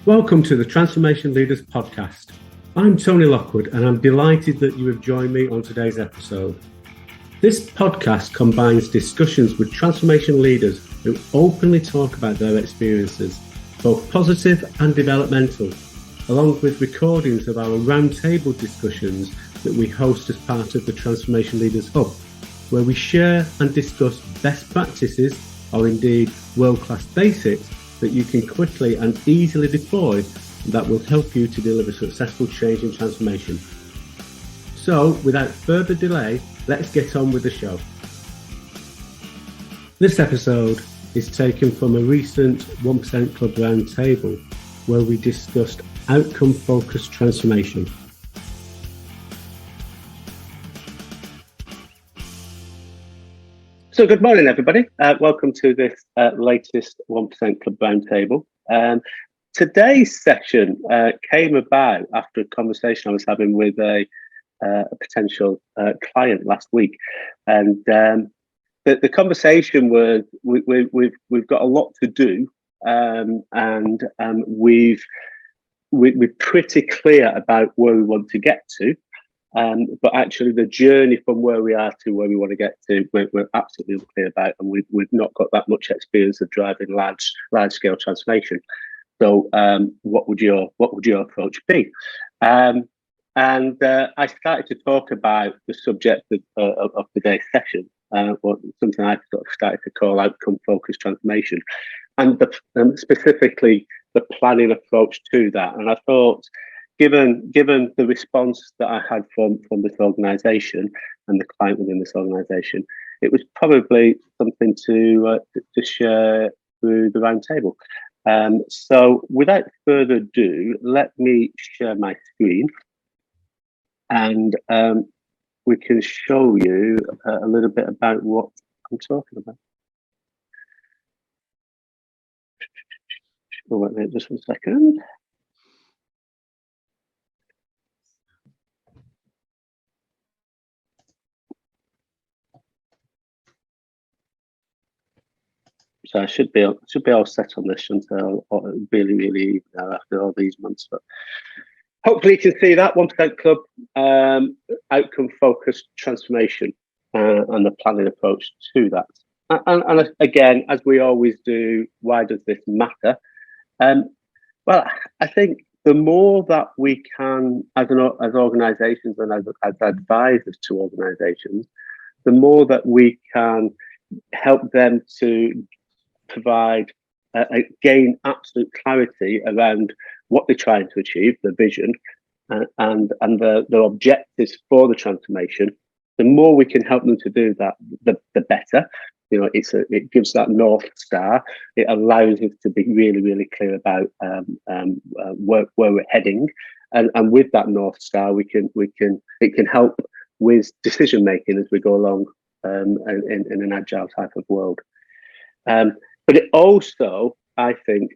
Welcome to the Transformation Leaders Podcast. I'm Tony Lockwood and I'm delighted that you have joined me on today's episode. This podcast combines discussions with transformation leaders who openly talk about their experiences, both positive and developmental, along with recordings of our Roundtable discussions that we host as part of the Transformation Leaders Hub, where we share and discuss best practices or indeed world-class basics that you can quickly and easily deploy that will help you to deliver successful change and transformation. So, without further delay, let's get on with the show. This episode is taken from a recent 1% Club Roundtable where we discussed outcome-focused transformation. So good morning, everybody. Welcome to this latest 1% Club Roundtable. Today's session came about after a conversation I was having with a potential client last week. And the conversation was, we've got a lot to do, and we're pretty clear about where we want to get to. But actually the journey from where we are to where we want to get to, we're absolutely unclear about, and we've not got that much experience of driving large scale transformation. So what would your approach be? And I started to talk about the subject of today's session, something I sort of started to call outcome focused transformation, and specifically the planning approach to that. And I thought, given the response that I had from this organisation and the client within this organisation, it was probably something to share through the roundtable. So without further ado, let me share my screen, and we can show you a little bit about what I'm talking about. Oh, wait just 1 second. So I should be all set on this until really after all these months. But hopefully you can see that 1% Club outcome focused transformation and the planning approach to that. And again, as we always do, why does this matter? Well, I think the more that we can, as organisations and as advisors to organisations, the more that we can help them to provide, gain absolute clarity around what they're trying to achieve, the vision, and their objectives for the transformation. The more we can help them to do that, the better. You know, it gives that North Star. It allows us to be really clear about where we're heading, and with that North Star, it can help with decision making as we go along in an agile type of world. But it also, I think,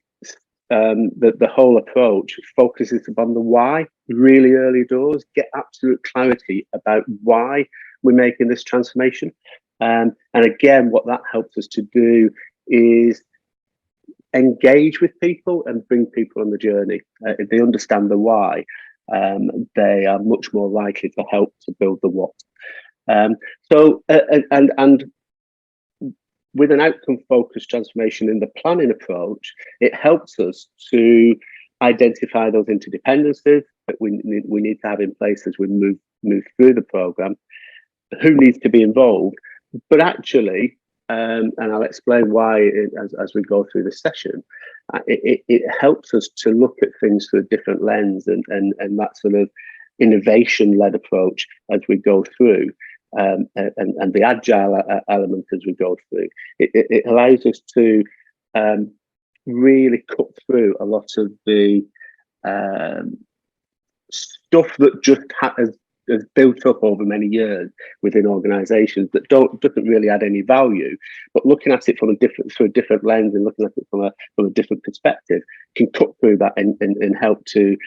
that the whole approach focuses upon the why really early doors. Get absolute clarity about why we're making this transformation. And again, what that helps us to do is engage with people and bring people on the journey. If they understand the why, they are much more likely to help to build the what. So with an outcome-focused transformation in the planning approach, it helps us to identify those interdependencies that we need to have in place as we move through the program, who needs to be involved. But actually, and I'll explain why as we go through this session, it helps us to look at things through a different lens and that sort of innovation-led approach as we go through. And the agile element as we go through, it allows us to really cut through a lot of the stuff that just has built up over many years within organisations that doesn't really add any value. But looking at it through a different lens and looking at it from a different perspective can cut through that and help to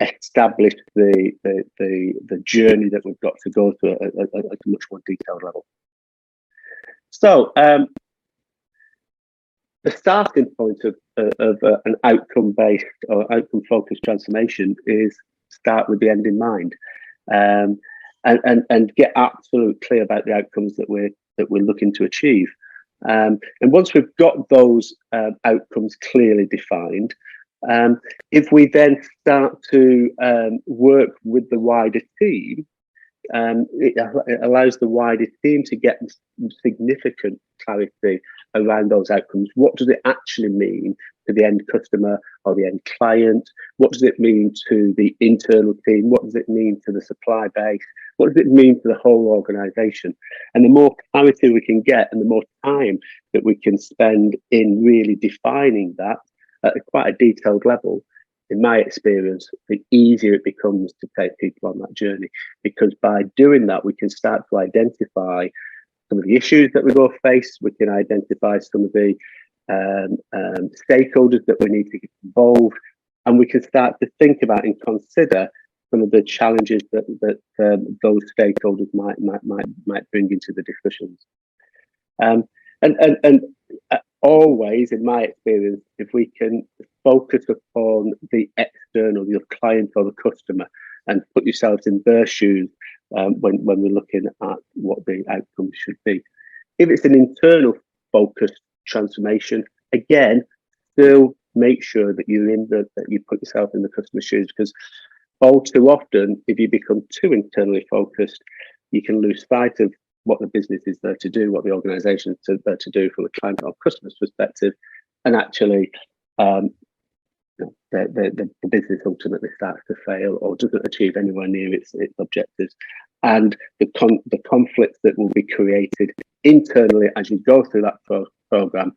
establish the journey that we've got to go through at a much more detailed level. So the starting point an outcome-based or outcome-focused transformation is start with the end in mind, and get absolutely clear about the outcomes that we're looking to achieve. And once we've got those outcomes clearly defined, if we then start to work with the wider team, it allows the wider team to get significant clarity around those outcomes. What does it actually mean to the end customer or the end client? What does it mean to the internal team? What does it mean to the supply base? What does it mean to the whole organisation? And the more clarity we can get and the more time that we can spend in really defining that at quite a detailed level, in my experience, the easier it becomes to take people on that journey. Because by doing that, we can start to identify some of the issues that we will face. We can identify some of the stakeholders that we need to get involved, and we can start to think about and consider some of the challenges that those stakeholders might bring into the discussions. And always, in my experience, if we can focus upon the external, your client or the customer, and put yourselves in their shoes when we're looking at what the outcome should be. If it's an internal focused transformation, again, still make sure that that you put yourself in the customer's shoes, because all too often, if you become too internally focused, you can lose sight of what the business is there to do, what the organisation is there to do from a client or customer's perspective, and actually the business ultimately starts to fail or doesn't achieve anywhere near its objectives. And the conflicts that will be created internally as you go through that program,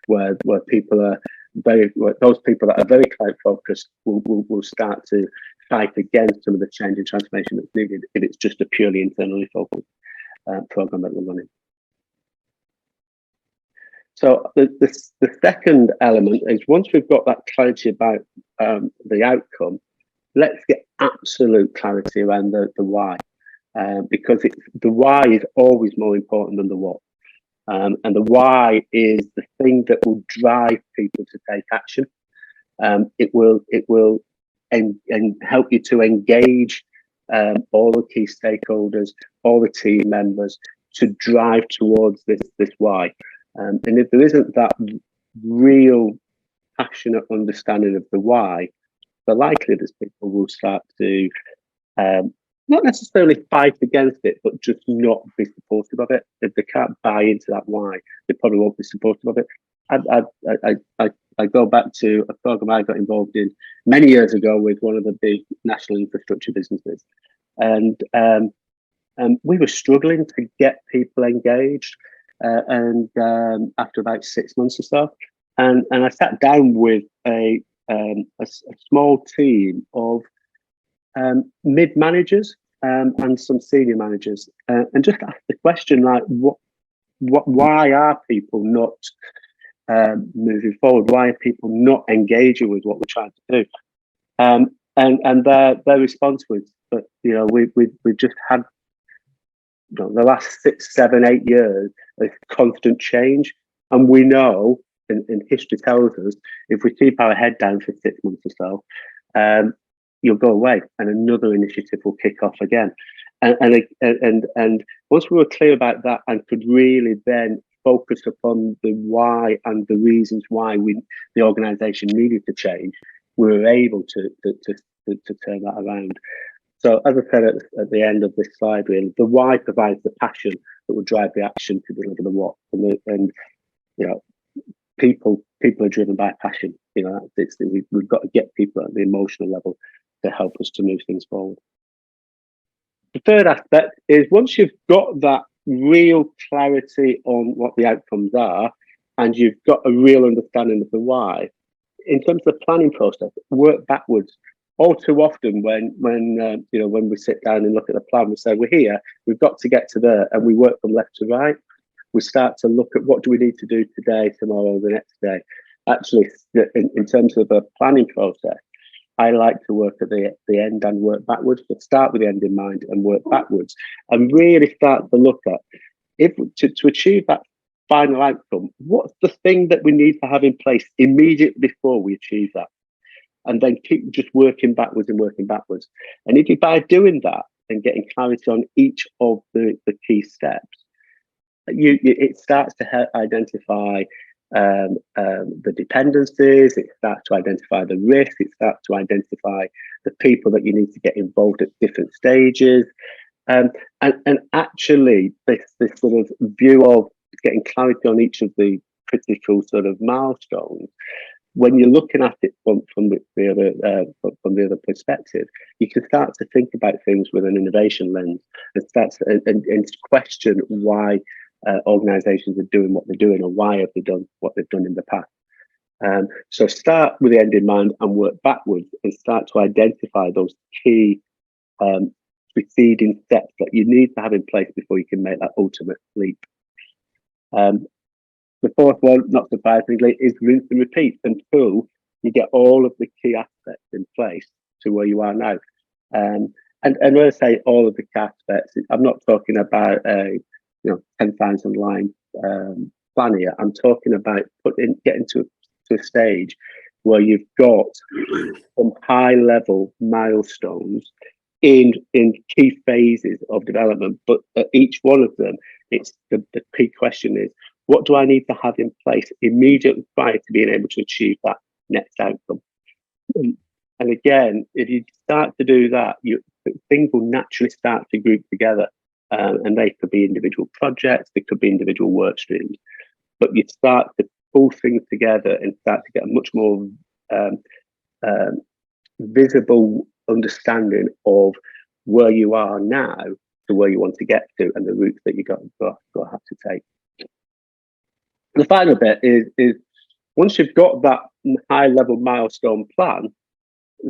where people are those people that are very client focused will start to fight against some of the change and transformation that's needed if it's just a purely internally focused program that we're running. So the second element is, once we've got that clarity about the outcome, let's get absolute clarity around the why, because the why is always more important than the what. And the why is the thing that will drive people to take action. It will help you to engage all the key stakeholders, all the team members, to drive towards this why. And if there isn't that real passionate understanding of the why, the likelihood is people will start to not necessarily fight against it, but just not be supportive of it. If they can't buy into that why, they probably won't be supportive of it. I go back to a program I got involved in many years ago with one of the big national infrastructure businesses, and we were struggling to get people engaged. And after about 6 months or so, and I sat down with a small team of mid managers and some senior managers, and just asked the question, like, why are people not moving forward? Why are people not engaging with what we're trying to do? And their response was that, we've just had, the last 6, 7, 8 years of constant change, and we know, and history tells us, if we keep our head down for 6 months or so, you'll go away, and another initiative will kick off again. And once we were clear about that and could really then focus upon the why and the reasons why the organisation needed to change, we were able to turn that around. So, as I said at the end of this slide, really, the why provides the passion that will drive the action to deliver the what. And people are driven by passion. We've got to get people at the emotional level to help us to move things forward. The third aspect is, once you've got that real clarity on what the outcomes are, and you've got a real understanding of the why, in terms of the planning process, work backwards. All too often, when we sit down and look at the plan, we say, we're here, we've got to get to there, and we work from left to right. We start to look at, what do we need to do today, tomorrow, the next day. Actually, in terms of a planning process, I like to work at the end and work backwards. So start with the end in mind and work backwards, and really start to look at, to achieve that final outcome, what's the thing that we need to have in place immediately before we achieve that? And then keep just working backwards and working backwards. And if you, by doing that and getting clarity on each of the key steps, it starts to identify the dependencies, it starts to identify the risk, it starts to identify the people that you need to get involved at different stages. And actually, this sort of view of getting clarity on each of the critical sort of milestones, when you're looking at it from the other perspective, you can start to think about things with an innovation lens and start to, and question why organisations are doing what they're doing, or why have they done what they've done in the past. So start with the end in mind and work backwards and start to identify those key preceding steps that you need to have in place before you can make that ultimate leap. The fourth one, not surprisingly, is rinse and repeat until you get all of the key aspects in place to where you are now. And when I say all of the key aspects, I'm not talking about a 10,000 line plan here. I'm talking about getting to a stage where you've got some high level milestones in key phases of development, but at each one of them, it's the key question is, what do I need to have in place immediately prior to being able to achieve that next outcome? And again, if you start to do that, things will naturally start to group together, and they could be individual projects, they could be individual work streams, but you start to pull things together and start to get a much more visible understanding of where you are now to where you want to get to and the routes that you're going to have to take. The final bit is once you've got that high level milestone plan,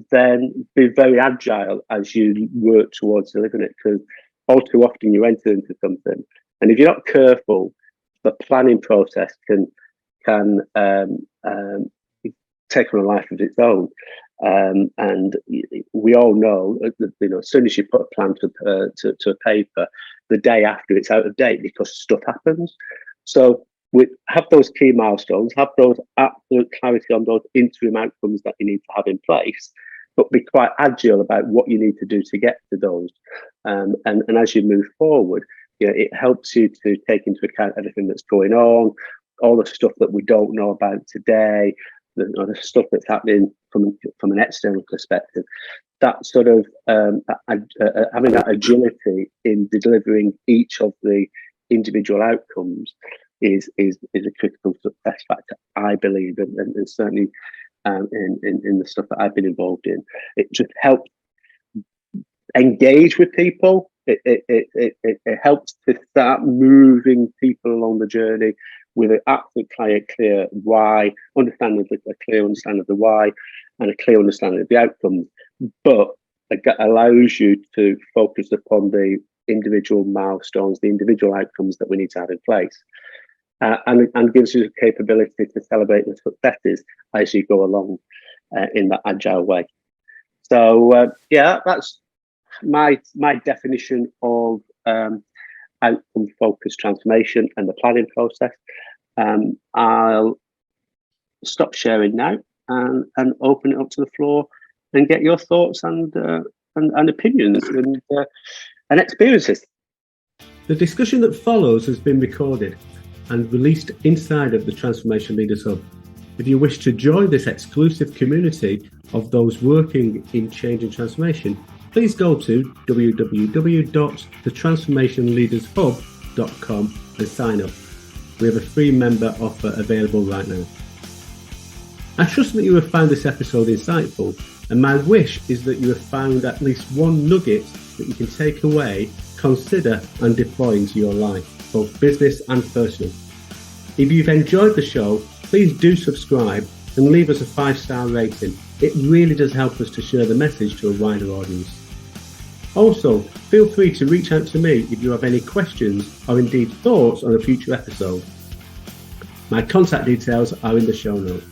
then be very agile as you work towards delivering it, because all too often you enter into something, and if you're not careful, the planning process can take on a life of its own. And we all know that, as soon as you put a plan to a paper, the day after it's out of date because stuff happens. So we have those key milestones, have those absolute clarity on those interim outcomes that you need to have in place, but be quite agile about what you need to do to get to those. And as you move forward, it helps you to take into account everything that's going on, all the stuff that we don't know about today, the stuff that's happening from an external perspective. That sort of having that agility in delivering each of the individual outcomes is a critical success factor, I believe, and certainly in the stuff that I've been involved in. It just helps engage with people. It helps to start moving people along the journey with an absolute clear why, a clear understanding of the why, and a clear understanding of the outcomes. But it allows you to focus upon the individual milestones, the individual outcomes that we need to have in place. And gives you the capability to celebrate the successes as you go along in that agile way. So that's my definition of outcome-focused transformation and the planning process. I'll stop sharing now and open it up to the floor and get your thoughts and opinions and experiences. The discussion that follows has been recorded and released inside of the Transformation Leaders Hub. If you wish to join this exclusive community of those working in change and transformation, please go to www.thetransformationleadershub.com and sign up. We have a free member offer available right now. I trust that you have found this episode insightful, and my wish is that you have found at least one nugget that you can take away, consider and deploy into your life, both business and personal. If you've enjoyed the show, please do subscribe and leave us a 5-star rating. It really does help us to share the message to a wider audience. Also, feel free to reach out to me if you have any questions or indeed thoughts on a future episode. My contact details are in the show notes.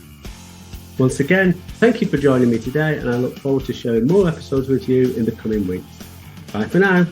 Once again, thank you for joining me today, and I look forward to sharing more episodes with you in the coming weeks. Bye for now.